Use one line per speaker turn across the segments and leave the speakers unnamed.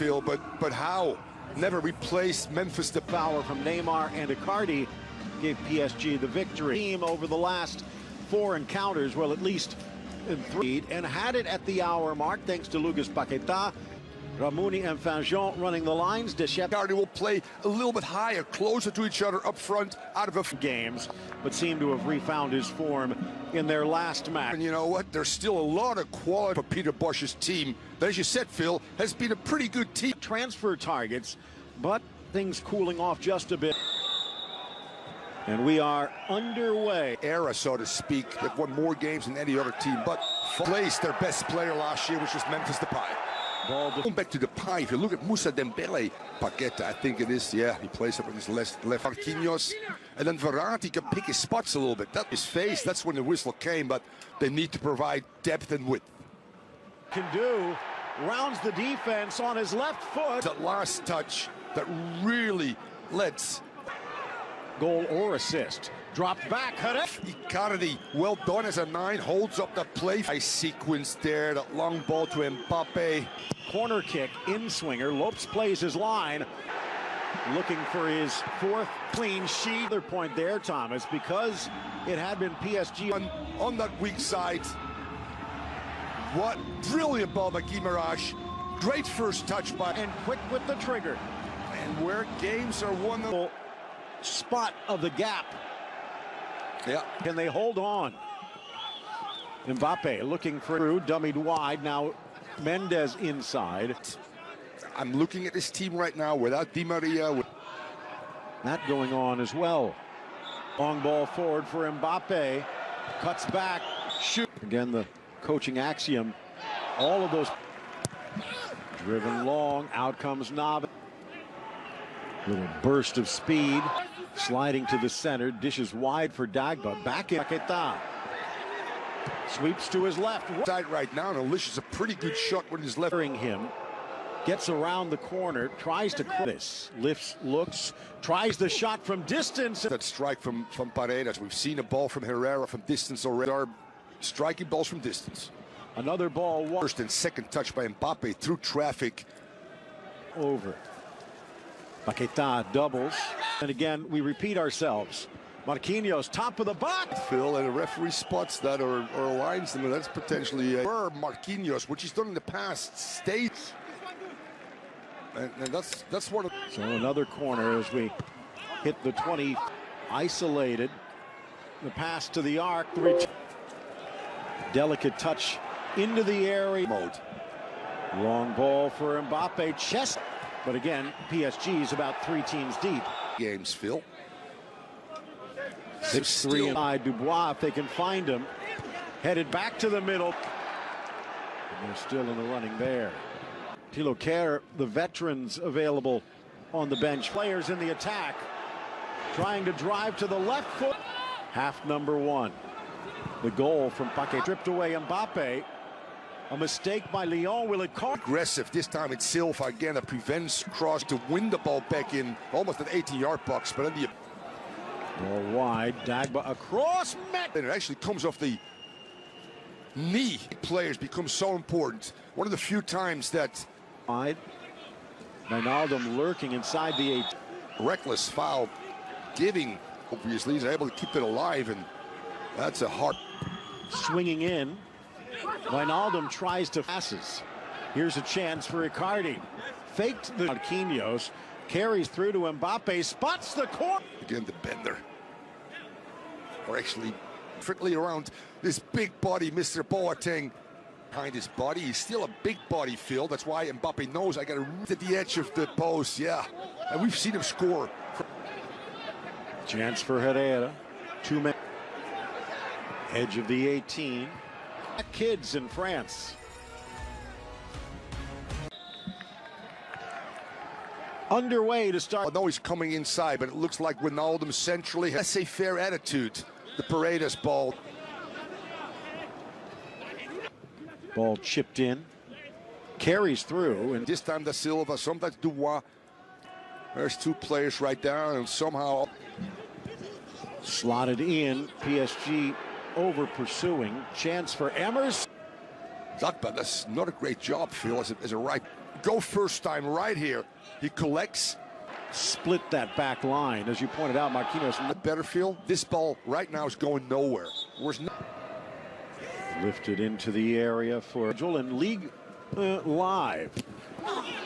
Phil, but how? Never replaced Memphis. The
foul from Neymar and Icardi gave PSG the victory. Team over the last 4 encounters, well, at least in 3, and had it at the hour mark thanks to Lucas Paquetá. Ramouni and Fanjon running the lines.
Icardi will play a little bit higher, closer to each other up front, out of a
games, but seem to have refound his form in their last match.
And you know what? There's still a lot of quality for Peter Bosch's team. That, as you said, Phil, has been a pretty good team.
Transfer targets, but things cooling off just a bit. And we are underway.
Era, so to speak, that won more games than any other team, but placed their best player last year, which was Memphis Depay. Going back to Depay, if you look at Moussa Dembele, Paquetá, I think it is, yeah, he plays up on his left Marquinhos, and then Verratti can pick his spots a little bit. That his face, that's when the whistle came, but they need to provide depth and width.
Can do, rounds the defense on his left foot.
That last touch that really lets
goal or assist. Dropped back,
Icardi, well done as a 9, holds up the play. Nice sequence there, that long ball to Mbappe.
Corner kick, in-swinger, Lopes plays his line. Looking for his 4th clean sheet. Other point there, Thomas, because it had been PSG.
On that weak side, what brilliant ball by Guimaraes. Great first touch by...
And quick with the trigger.
And where games are won...
Spot of the gap.
Yeah.
Can they hold on? Mbappe looking through, dummied wide. Now Mendes inside.
I'm looking at this team right now without Di Maria.
That going on as well. Long ball forward for Mbappe. Cuts back, shoot. Again, the coaching axiom. All of those driven long. Out comes Navas. Little burst of speed. Sliding to the center, dishes wide for Dagba. Back in Paquetá. Sweeps to his left.
Side right now, and Alish is a pretty good shot with his left.
Him. Gets around the corner, tries to this. Lifts, looks, tries the shot from distance.
That strike from Paredes. We've seen a ball from Herrera from distance already. Are striking balls from distance.
Another ball.
First and second touch by Mbappe through traffic.
Over. Paquetá doubles, and again we repeat ourselves. Marquinhos, top of the box.
Phil, and the referee spots that or aligns them, and that's potentially Marquinhos, which he's done in the past, states. And that's one of.
So another corner as we hit the 20, isolated. The pass to the arc, the reach. Delicate touch into the area.
Mode.
Long ball for Mbappe, chest. But again, PSG is about 3 teams deep.
Games, Phil.
6-3 inside Dubois, if they can find him. Headed back to the middle. And they're still in the running there. Thilo Kehrer, the veterans available on the bench. Players in the attack. Trying to drive to the left foot. Half number 1. The goal from Paquetá. Stripped away Mbappe. A mistake by Lyon. Will it call?
Aggressive. This time it's Silva again that prevents cross to win the ball back in almost an 18-yard box. But then the
ball wide. Dagba across.
And it actually comes off the knee. Players become so important. One of the few times that
wide. Wijnaldum lurking inside the 8.
Reckless foul. Giving. Obviously, he's able to keep it alive, and that's a hard.
Swinging in. Wijnaldum tries to passes. Here's a chance for Icardi. Faked the Marquinhos, carries through to Mbappe, spots the corner.
Again, the bender. Or actually, strictly around this big body, Mr. Boateng. Behind his body, he's still a big body, Phil. That's why Mbappe knows I got to reach at the edge of the post, yeah. And we've seen him score.
Chance for Herrera. 2 men. Edge of the 18. Kids in France. Underway to start.
I know he's coming inside, but it looks like Wijnaldum centrally has a fair attitude. The Paredes ball.
Ball chipped in. Carries through. And
this time Da Silva, sometimes Dubois. There's 2 players right there, and somehow
slotted in. PSG over pursuing. Chance for Emmers.
That's not a great job, Phil, as a right. go first time right here. He collects.
Split that back line, as you pointed out, Marquinhos.
The better feel, this ball right now is going nowhere.
Lifted into the area for and League Live.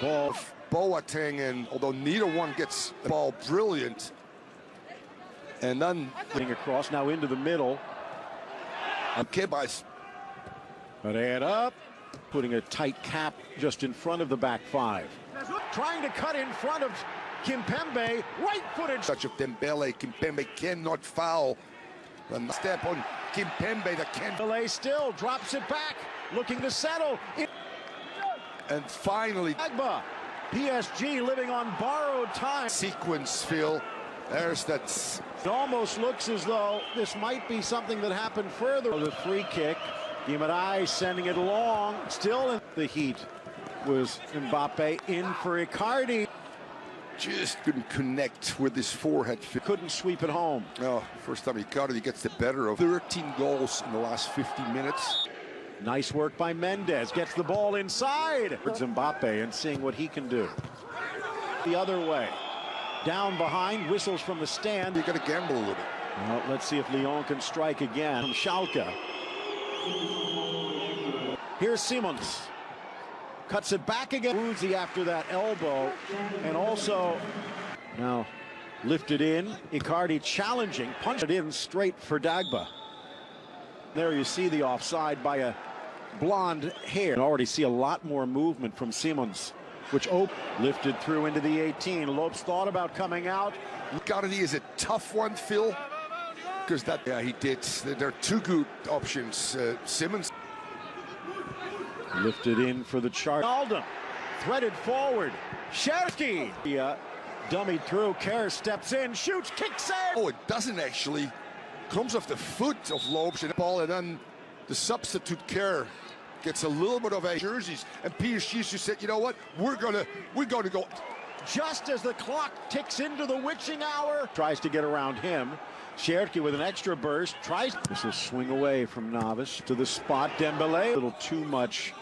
Ball.
Boateng, and although neither one gets the ball, brilliant. And then
getting across now into the middle.
Kebais.
But add up, putting a tight cap just in front of the back five. Trying to cut in front of Kimpembe, right-footed.
Touch of Dembele, Kimpembe cannot foul. And step on Kimpembe, that can.
Dembele still drops it back, looking to settle.
And finally,
Agba, PSG living on borrowed time.
Sequence, Phil. There's that.
It almost looks as though this might be something that happened further. The free kick, Hіghlіghts sending it long, still in the heat. Was Mbappe in for Icardi.
Just couldn't connect with his forehead.
Couldn't sweep it home.
Oh, first time Icardi gets the better of 13 goals in the last 50 minutes.
Nice work by Mendes. Gets the ball inside. Mbappe and seeing what he can do. The other way. Down behind, whistles from the stand.
You got to gamble a little bit.
Well, let's see if Lyon can strike again from Schalke. Here's Simons. Cuts it back again. Uzi after that elbow. And also now lifted in. Icardi challenging. Punched it in straight for Dagba. There you see the offside by a blonde hair. You already see a lot more movement from Simons, which lifted through into the 18. Lopes thought about coming out.
Icardi is a tough one, Phil. Because that, yeah, he did. There are two good options. Simons.
Lifted in for the chart. Alden threaded forward. Cherki. Dummied through. Kerr steps in, shoots, kicks in.
Oh, it doesn't actually. Comes off the foot of Lopes and the ball, and then the substitute Kerr gets a little bit of a jerseys. And PSG just said, you know what? We're gonna go.
Just as the clock ticks into the witching hour. Tries to get around him. Cherki with an extra burst. Tries. This will swing away from Navas to the spot. Dembele. A little too much,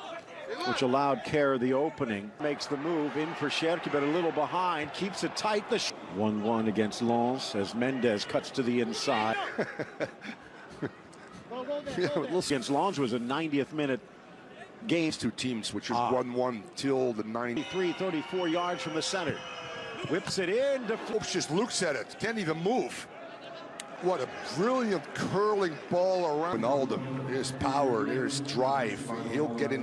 which allowed Kerr the opening. Makes the move in for Cherki, but a little behind. Keeps it tight. The 1-1 against Lens as Mendes cuts to the inside. Against Lens was a 90th minute game.
Two teams, which is 1-1 till the 90.
34 yards from the center. Whips it in.
Lopes just looks at it. Can't even move. What a brilliant curling ball around. Ronaldo, there's power, there's drive. He'll get in.